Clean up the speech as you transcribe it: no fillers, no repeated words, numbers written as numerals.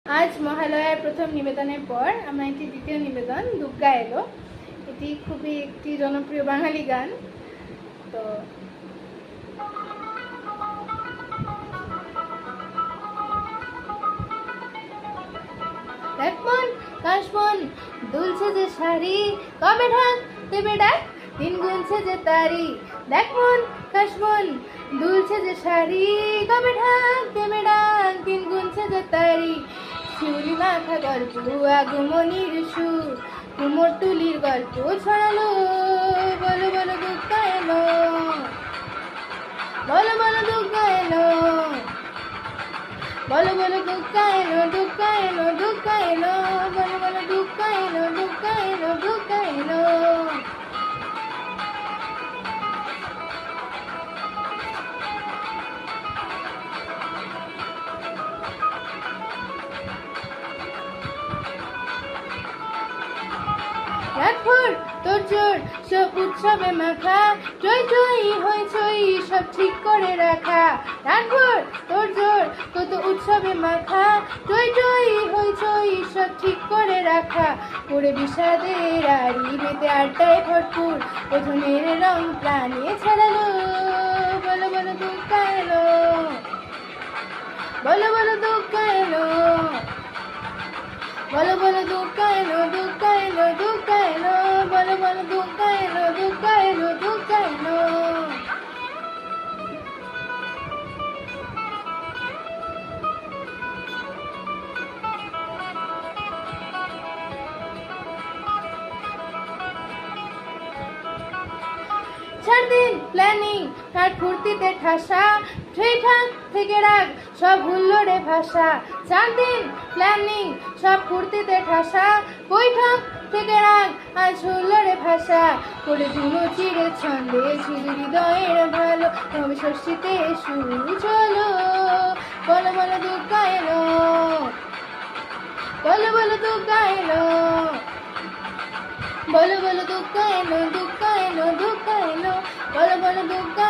আজ মহালয়ার প্রথম নিবেদনের পর আমরা একটি দ্বিতীয় নিবেদন দুর্গা এলো। এটি খুবই একটি জনপ্রিয় বাঙালি গান। তো দেখ মন কাশবন দুলছে যে শাড়ি, কবে ঢাক দেবে ডাক, দিন গুনছে যে তারি। দেখ মন কাশবন দুলছে যে শাড়ি, কবে ঢাক দেবে ডাক, দিন গুনছে যে তারি। শিউলি মাখা গল্প আগমনির সুর, কুমোর তুলির গল্প ছড়ালো, বলো বলো দুর্গা এলো, বলো বলো দুর্গা এলো, বলো বলো দুর্গা এলো, দুর্গা এলো, দুর্গা এলো, বলো বলো দুর্গা এলো, দুর্গা এলো, দুর্গা এলো। রাতভর তোর জোর সব উৎসবে মাখা, জয় জয় হইচই সব ঠিক করে রাখা। রাতভর তোর জোর কত উৎসবে মাখা, জয় জয় হইচই সব ঠিক করে রাখা। করে বিষাদের আড়ি মেতে আড্ডায় ভরপুর, প্রথমের রং প্রাণে ছড়ালো, বলো বলো দুর্গা এলো, বলো বলো দুর্গা এলো, বলো বলো দুর্গা এলো, দুর্গা এলো, দুর্গা এলো, বলো বলো দুর্গা এলো, দুর্গা এলো, দুর্গা এলো। চার দিন প্ল্যানিং আর ফুর্তিতে ঠাসা, সেই ঠাক থেকে রাখ সব হুল্লোড়ে ভাষা। 4 দিন প্ল্যানিং সব ফুর্তিতে ঠাসা, বৈঠক থেকে রাখ আজ হুল্লোড়ে ভাষা। করে ধুনো চিড়ে ছন্দে ছিল হৃদয়ের ভালো, তবে ষষ্ঠীতে শুরু চলো, বলো বলো দুর্গা এলো, বলো বলো দুর্গা এলো, বলো বলো দুর্গা এলো, দুর্গা এলো, দুর্গা এলো, বলো বলো দুর্গা